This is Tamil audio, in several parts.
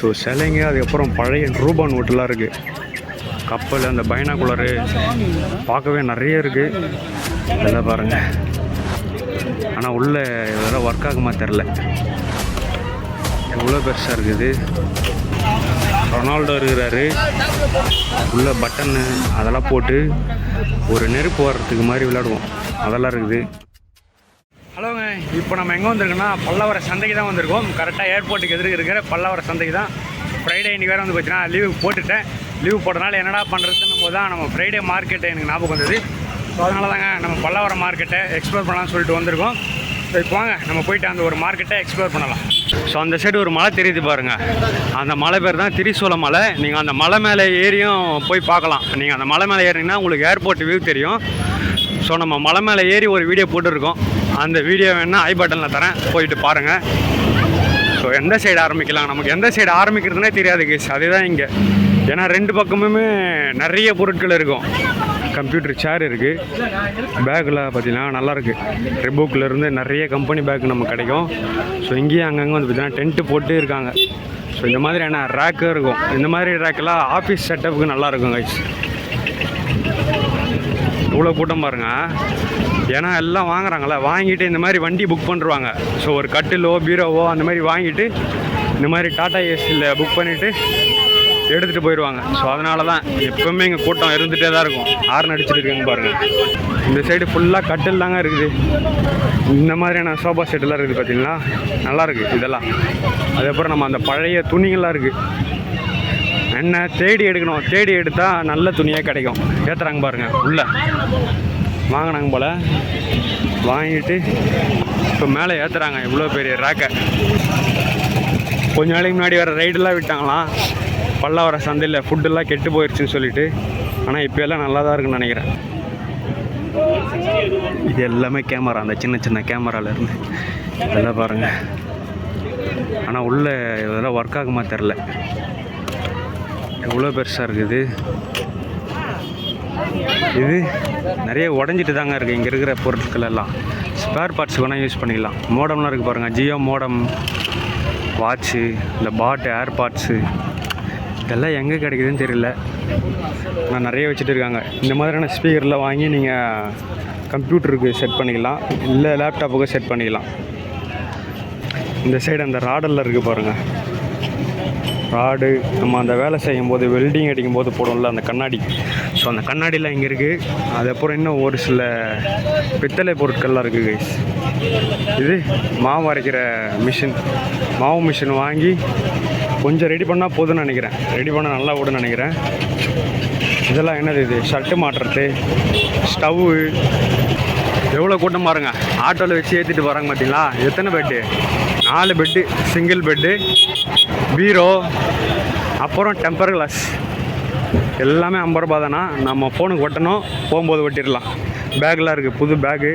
ஸோ சிலைங்க, அதுக்கப்புறம் பழைய ரூபா நோட்டெலாம் இருக்குது. கப்பல், அந்த பைனாகுலரு பார்க்கவே நிறைய இருக்குது. இதெல்லாம் பாருங்கள். ஆனால் உள்ளே இதெல்லாம் ஒர்க் ஆகுமா தெரில, எவ்வளோ பெருசாக இருக்குது. ரொனால்டோ இருக்கிறாரு. உள்ள பட்டன்னு அதெல்லாம் போட்டு ஒரு நெருப்பு வர்றதுக்கு மாதிரி விளையாடுவோம், அதெல்லாம் இருக்குது. ஹலோங்க, இப்போ நம்ம எங்கே வந்திருக்கோன்னா பல்லவர சந்தைக்கு தான் வந்திருக்கோம். கரெக்டாக ஏர்போர்ட்டுக்கு எதிர்க்க இருக்கிற பல்லவர சந்தைக்கு தான். ஃப்ரைடே இன்றைக்கி வேறு வந்து போச்சுன்னா லீவு போட்டுட்டேன். லீவு போட்டனால என்னடா பண்ணுறதுன்னு போது தான் நம்ம ஃப்ரைடே மார்க்கெட்டை எனக்கு ஞாபகம் வந்தது. ஸோ அதனால தாங்க நம்ம பல்லவர மார்க்கெட்டை எக்ஸ்ப்ளோர் பண்ணலாம்னு சொல்லிட்டு வந்திருக்கோம். ஸோ இப்போ வாங்க நம்ம போயிட்டு அந்த ஒரு மார்க்கெட்டை எக்ஸ்ப்ளோர் பண்ணலாம். ஸோ அந்த சைடு ஒரு மலை தெரியுது பாருங்கள், அந்த மலை பேர் தான் திரிசூல மலை. நீங்கள் அந்த மலை மேலே ஏறியும் போய் பார்க்கலாம். நீங்கள் அந்த மலை மேலே ஏறினீங்கன்னா உங்களுக்கு ஏர்போர்ட் வியூ தெரியும். ஸோ நம்ம மலை மேலே ஏறி ஒரு வீடியோ போட்டுருக்கோம். அந்த வீடியோ வேணால் ஐ பட்டனில் தரேன், போயிட்டு பாருங்கள். ஸோ எந்த சைடு ஆரம்பிக்கலாம், நமக்கு எந்த சைடு ஆரம்பிக்கிறதுனே தெரியாது கேஸ். அதுதான் இங்கே. ஏன்னா ரெண்டு பக்கமுமே நிறைய பொருட்கள் இருக்கும். கம்ப்யூட்டர் சேர் இருக்குது. பேக்கில் பார்த்தீங்கன்னா நல்லாயிருக்கு. ரெபோக்லேருந்து நிறைய கம்பெனி பேக் நமக்கு கிடைக்கும். ஸோ இங்கேயும் அங்கங்கே வந்து பார்த்தீங்கன்னா டென்ட்டு போட்டு இருக்காங்க. ஸோ இந்த மாதிரியான ரேக்கும் இருக்கும். இந்த மாதிரி ரேக்கெல்லாம் ஆஃபீஸ் செட்டப்புக்கு நல்லாயிருக்கும் கைஸ். இவ்வளோ கூட்டம் பாருங்கள். ஏன்னா எல்லாம் வாங்குறாங்களே, வாங்கிட்டு இந்த மாதிரி வண்டி புக் பண்ணுருவாங்க. ஸோ ஒரு கட்டிலோ பீரோவோ அந்த மாதிரி வாங்கிட்டு இந்த மாதிரி டாடா ஏசியில் புக் பண்ணிவிட்டு எடுத்துகிட்டு போயிடுவாங்க. ஸோ அதனால தான் எப்போவுமே இங்கே கூட்டம் இருந்துகிட்டே தான் இருக்கும். ஹார்ன் அடிச்சுட்டு இருக்காங்க பாருங்கள். இந்த சைடு ஃபுல்லாக கட்டில் தாங்க இருக்குது. இந்த மாதிரியான சோஃபா செட்டெல்லாம் இருக்குது பார்த்தீங்களா, நல்லாயிருக்கு இதெல்லாம். அதுக்கப்புறம் நம்ம அந்த பழைய துணிகள்லாம் இருக்குது. என்ன தேடி எடுக்கணும், தேடி எடுத்தால் நல்ல துணியாக கிடைக்கும். ஏற்றுறாங்க பாருங்கள். உள்ளே வாங்கினாங்க போல், வாங்கிட்டு இப்போ மேலே ஏற்றுறாங்க. இவ்வளோ பெரிய ரேக்கை. கொஞ்ச நாளைக்கு முன்னாடி வேறு ரைடெல்லாம் விட்டாங்களாம் பல்லவர சந்தையில், ஃபுட்டெல்லாம் கெட்டு போயிடுச்சுன்னு சொல்லிட்டு. ஆனால் இப்போ எல்லாம் நல்லா தான் இருக்குன்னு நினைக்கிறேன். இது எல்லாமே கேமரா, அந்த சின்ன சின்ன கேமராவிலேருந்து இதெல்லாம் பாருங்கள். ஆனால் உள்ளே இதெல்லாம் ஒர்க் ஆகுமா தெரில, எவ்வளோ பெருசாக இருக்குது. இது நிறைய உடஞ்சிட்டு தாங்க இருக்குது. இங்கே இருக்கிற பொருட்கள் எல்லாம் ஸ்பேர் பார்ட்ஸ் வேணால் யூஸ் பண்ணிக்கலாம். மோடம்லாம் இருக்குது பாருங்கள். ஜியோ மோடம், வாட்ச்சு, இந்த பாட்டு, ஏர் பார்ட்ஸு, இதெல்லாம் எங்கே கிடைக்குதுன்னு தெரியல. நான் நிறைய வச்சுட்டு இருக்காங்க. இந்த மாதிரியான ஸ்பீக்கரில் வாங்கி நீங்கள் கம்ப்யூட்டருக்கு செட் பண்ணிக்கலாம், இல்லை லேப்டாப்புக்கு செட் பண்ணிக்கலாம். இந்த சைடு அந்த ராடெல்லாம் இருக்குது பாருங்கள். ராடு நம்ம அந்த வேலை செய்யும் போது, வெல்டிங் அடிக்கும் போது போடும்ல அந்த கண்ணாடி. ஸோ அந்த கண்ணாடிலாம் இங்கே இருக்குது. அதுக்கப்புறம் இன்னும் ஒரு சில பித்தளை பொருட்கள்லாம் இருக்குது கைஸ். இது மாவு அரைக்கிற மிஷின், மாவு மிஷின் வாங்கி கொஞ்சம் ரெடி பண்ணால் போதும்னு நினைக்கிறேன். ரெடி பண்ணால் நல்லா ஓடுன்னு நினைக்கிறேன். இதெல்லாம் என்னது, இது ஷர்ட்டு மாட்டுறது, ஸ்டவ்வு. எவ்வளோ கூட்டம் பாருங்க. ஆட்டோவில் வச்சு ஏற்றிட்டு போகிறாங்க பார்த்தீங்களா. எத்தனை பெட்டு? 4 பெட்டு, சிங்கிள் பெட்டு, பீரோ, அப்புறம் டெம்பர் கிளாஸ். எல்லாமே 50 ரூபா தானா. நம்ம ஃபோனுக்கு ஒட்டணும், போகும்போது ஒட்டிடலாம். பேக்கெலாம் இருக்குது, புது பேக்கு.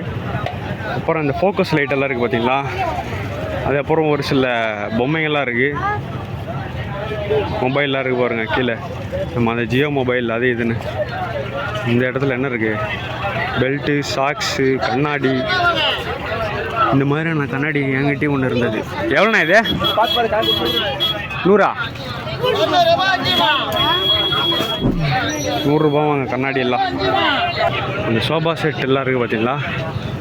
அப்புறம் இந்த ஃபோக்கஸ் லைட்டெல்லாம் இருக்குது பார்த்தீங்களா. அதுக்கப்புறம் ஒரு சில பொம்மைகள்லாம் இருக்குது. மொபைல்லாம் இருக்குது பாருங்கள் கீழே. நம்ம அந்த ஜியோ மொபைல் அது இதுன்னு. இந்த இடத்துல என்ன இருக்குது, பெல்ட்டு, சாக்ஸு, கண்ணாடி. இந்த மாதிரியான கண்ணாடி என்கிட்டயும் ஒன்று இருந்தது. எவ்வளோண்ணா இது? 100 100 வாங்க கண்ணாடி எல்லாம். இந்த சோஃபா செட் எல்லாம் இருக்குது பார்த்தீங்களா.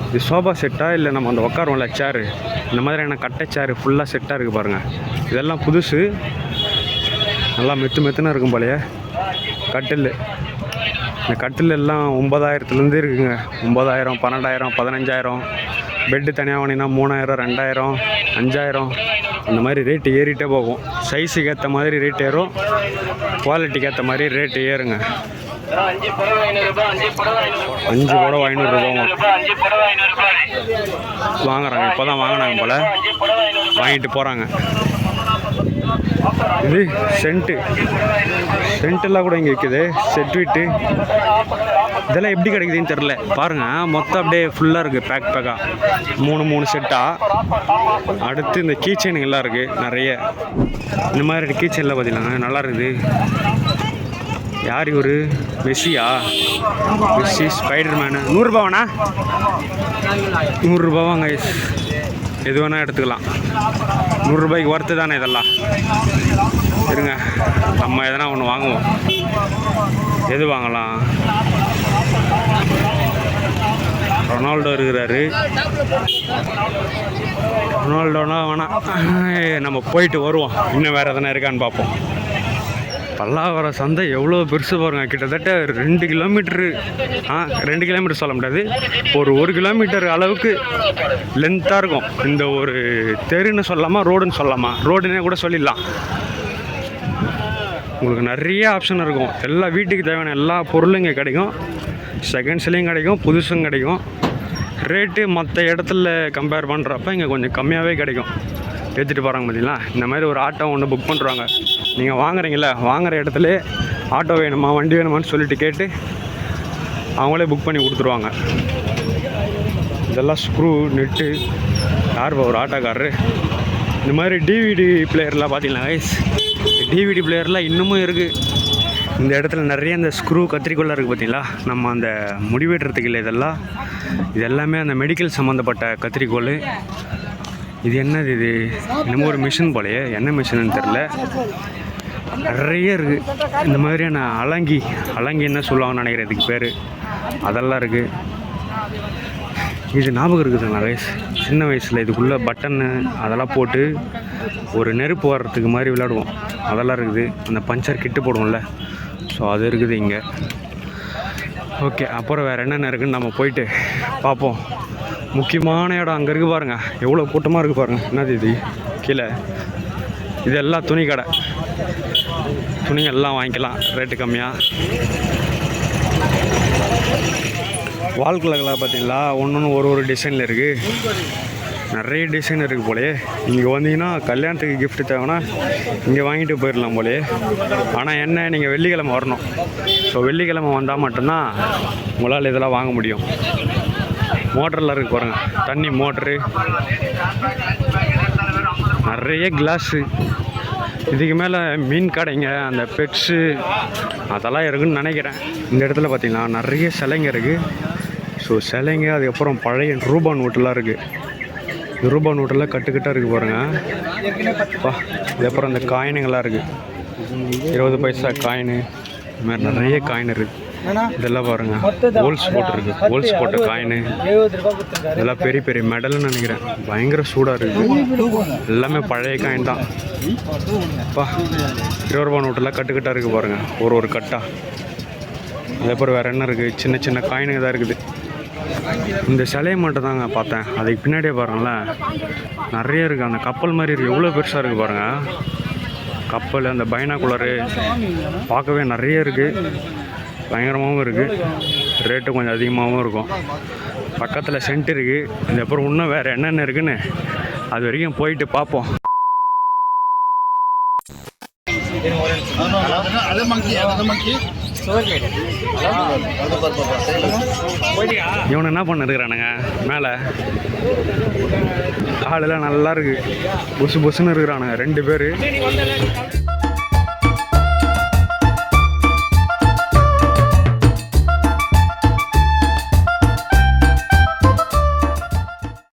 இது சோஃபா செட்டாக இல்லை நம்ம அந்த உட்காருவோம்ல சேரு, இந்த மாதிரியான கட்டை சேரு ஃபுல்லாக செட்டாக இருக்குது பாருங்கள். இதெல்லாம் புதுசு, நல்லா மெத்துன்னு இருக்கும் போலையே. கட்டில், இந்த கட்டில் எல்லாம் 9000லேருந்து இருக்குங்க. 9000, 12,000, 15,000. பெட்டு தனியாக வாங்கினா 3,000, 2,000, 5,000 அந்த மாதிரி ரேட்டு ஏறிட்டே போகும். சைஸுக்கு ஏற்ற மாதிரி ரேட் ஏறும், குவாலிட்டிக்கு ஏற்ற மாதிரி ரேட்டு ஏறுங்க. 5 புடவை 500 ரூபாவும் வாங்குறாங்க. இப்போ தான் வாங்கினாங்க போல், வாங்கிட்டு போகிறாங்க. இது சென்ட்டெல்லாம் கூட இங்கே இருக்குது. செட்விட்டு இதெல்லாம் எப்படி கிடைக்குதுன்னு தெரில பாருங்கள். மொத்தம் அப்படியே ஃபுல்லாக இருக்குது, பேக்காக 3 செட்டாக. அடுத்து இந்த கீ செயினுங்கெல்லாம் இருக்குது நிறைய. இந்த மாதிரி கீ செயினில் பார்த்தீங்கன்னா நல்லா இருக்குது. யார் இவர்? மெஸ்ஸியா? Messi, spider menu. 100 ரூபாவாண்ணா? 100 ரூபாவாங்க. எது வேணால் எடுத்துக்கலாம். 100 ரூபாய்க்கு ஒர்த்து தானே இதெல்லாம். இருங்க, நம்ம எதனா ஒன்று வாங்குவோம். எது வாங்கலாம்? ரொனால்டோ இருக்கிறாரு. ரொனால்டோனா வேணாம், நம்ம போயிட்டு வருவோம். இன்னும் வேறு எதனா இருக்கான்னு பார்ப்போம். பல்லாவரம் சந்தை எவ்வளோ பெருசு பாருங்கள். கிட்டத்தட்ட 2 கிலோமீட்ரு, 2 கிலோமீட்டர் சொல்ல முடியாது, ஒரு கிலோமீட்டர் அளவுக்கு லென்த்தாக இருக்கும். இந்த ஒரு தெருன்னு சொல்லலாமா, ரோடுன்னு சொல்லலாமா, ரோடுன்னே கூட சொல்லிடலாம். உங்களுக்கு நிறைய ஆப்ஷன் இருக்கும். எல்லா வீட்டுக்கு தேவையான எல்லா பொருளும் இங்கே கிடைக்கும். செகண்ட்ஸ்லேயும் கிடைக்கும், புதுசும் கிடைக்கும். ரேட்டு மற்ற இடத்துல கம்பேர் பண்ணுறப்ப இங்கே கொஞ்சம் கம்மியாகவே கிடைக்கும். ஏற்றிட்டு போகிறாங்க பார்த்தீங்களா, இந்த மாதிரி ஒரு ஆட்டோ ஒன்று புக் பண்ணுறாங்க. நீங்கள் வாங்குறீங்கள, வாங்குகிற இடத்துல ஆட்டோ வேணுமா வண்டி வேணுமான்னு சொல்லிட்டு கேட்டு அவங்களே புக் பண்ணி கொடுத்துருவாங்க. இதெல்லாம் ஸ்க்ரூ நெட்டு. யார் ஒரு ஆட்டோக்காரரு. இந்த மாதிரி டிவிடி பிளேயர்லாம் பார்த்தீங்களா கைஸ், டிவிடி பிளேயர்லாம் இன்னமும் இருக்குது. இந்த இடத்துல நிறைய இந்த ஸ்க்ரூ கத்திரிக்கோல்லாம் இருக்குது பார்த்தீங்களா, நம்ம அந்த முடிவெட்டுறதுக்கு இல்லை, இது எல்லாமே அந்த மெடிக்கல் சம்மந்தப்பட்ட கத்திரிக்கோள். இது என்னது, இது இன்னமும் ஒரு மிஷின் போலையே, என்ன மிஷின்னு தெரில. நிறைய இருக்குது இந்த மாதிரியான அலங்கி என்ன சொல்லுவாங்கன்னு நினைக்கிறேன் இதுக்கு பேர், அதெல்லாம் இருக்குது. இது ஞாபகம் இருக்குதுங்களா வயசு, சின்ன வயசில் இதுக்குள்ளே பட்டன்னு அதெல்லாம் போட்டு ஒரு நெருப்பு வர்றதுக்கு மாதிரி விளையாடுவோம், அதெல்லாம் இருக்குது. அந்த பஞ்சர் கிட்டு போடுவோம்ல, ஸோ அது இருக்குது இங்கே. ஓகே, அப்புறம் வேறு என்னென்ன இருக்குதுன்னு நம்ம போயிட்டு பார்ப்போம். முக்கியமான இடம் அங்கே இருக்குது பாருங்கள், எவ்வளோ கூட்டமாக இருக்குது பாருங்கள். என்னது இது கீழே, இதெல்லாம் துணி கடை. துணி எல்லாம் வாங்கிக்கலாம் ரேட்டு கம்மியாக. வால் கிழக்கெல்லாம் பார்த்தீங்களா, ஒன்று ஒரு டிசைனில் இருக்குது. நிறைய டிசைன் இருக்குது போலே. இங்கே வந்தீங்கன்னா கல்யாணத்துக்கு கிஃப்ட் தேவைன்னா இங்கே வாங்கிட்டு போயிடலாம் போலே. ஆனால் என்ன, நீங்கள் வெள்ளிக்கிழமை வரணும். ஸோ வெள்ளிக்கிழமை வந்தால் மட்டும்தான் உங்களால் இதெல்லாம் வாங்க முடியும். மோட்டரில் இருக்குது பாருங்கள், தண்ணி மோட்ரு, நிறைய கிளாஸு. இதுக்கு மேலே மீன் கடைங்க, அந்த பெட்ஸு அதெல்லாம் இருக்குதுன்னு நினைக்கிறேன். இந்த இடத்துல பார்த்திங்கன்னா நிறைய சிலைங்க இருக்குது. ஸோ சிலைங்க, அதுக்கப்புறம் பழைய ரூபா நோட்டெலாம் இருக்குது. ரூபா நோட்டெல்லாம் கட்டுக்கட்டாக இருக்குது பாருங்கள். அதுக்கப்புறம் அந்த காயினுங்கள்லாம் இருக்குது, 20 பைசா காயினு, இது மாதிரி நிறைய காயின் இருக்குது. இதெல்லாம் பாருங்கள், ஹோல்ஸ் போட்டுருக்கு, ஹோல்ஸ் போட்ட காயினு. இதெல்லாம் பெரிய பெரிய மெடல்னு நினைக்கிறேன். பயங்கர சூடாக இருக்குது. எல்லாமே பழைய காயின் தான். 20 ரூபா நோட்டெல்லாம் கட்டுக்கட்டாக இருக்குது பாருங்கள், ஒரு கட்டாக. அதுக்கப்புறம் வேறு என்ன இருக்குது, சின்ன சின்ன காயினுங்க தான் இருக்குது. இந்த சிலையை மட்டும் தாங்க பார்த்தேன். அதுக்கு பின்னாடியே பாருங்களேன், நிறைய இருக்குது. அந்த கப்பல் மாதிரி இருக்குது, எவ்வளோ பெருசாக இருக்குது பாருங்கள் கப்பல். அந்த பைனாகுலரு பார்க்கவே நிறைய இருக்குது, பயங்கரமாகவும் இருக்குது. ரேட்டு கொஞ்சம் அதிகமாகவும் இருக்கும். பக்கத்தில் சென்ட் இருக்குது. இதுக்கப்புறம் இன்னும் வேறு என்னென்ன இருக்குதுன்னு அது வரைக்கும் போயிட்டு பார்ப்போம். இவனை என்ன பண்ணிருக்கிறானுங்க மேலே, காலெல்லாம் நல்லா இருக்குது, புசு புசுன்னு இருக்கிறானுங்க 2 பேர்.